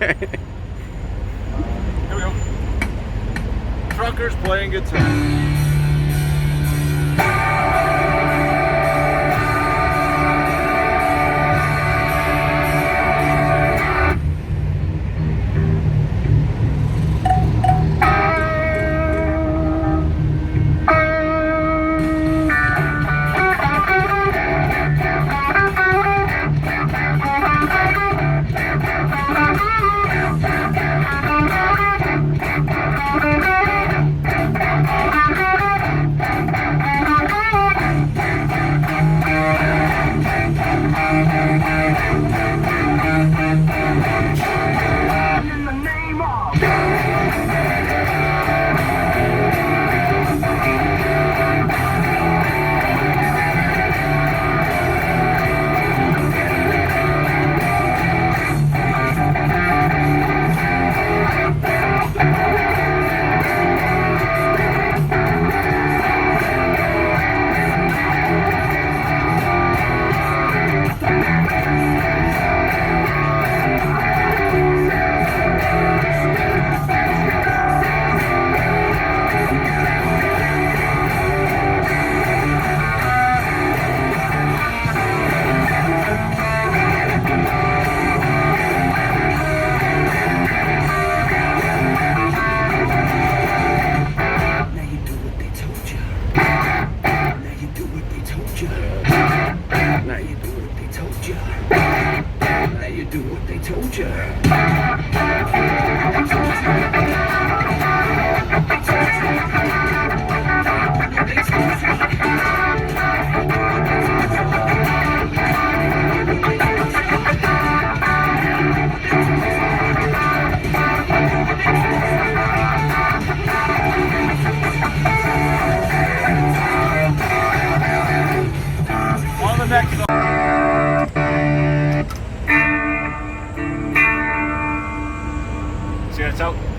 Here we go. Truckers playing guitar.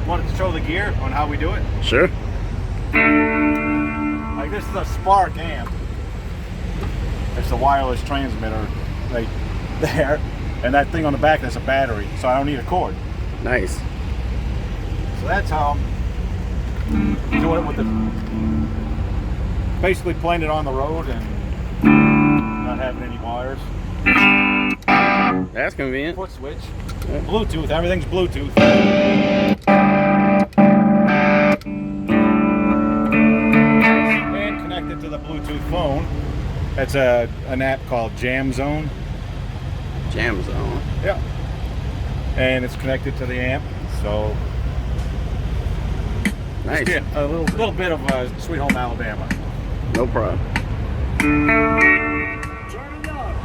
Want to show the gear on how we do it? Sure. Like this is a Spark amp. It's a wireless transmitter right there. And that thing on the back, that's a battery. So I don't need a cord. Nice. So that's how I'm doing it with the... Basically playing it on the road and not having any wires. That's convenient. Foot switch. Bluetooth, everything's Bluetooth. And connected to the Bluetooth phone. That's an app called Jam Zone. Jam Zone. Yeah. And it's connected to the amp, so nice. Just get a little bit of Sweet Home Alabama. No problem. Turn it up.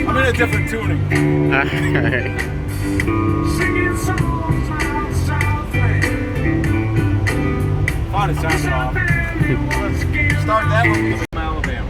I'm in a different tuning. Alright. Thought it sounded off. Let's start that one with Alabama.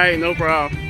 right, no problem.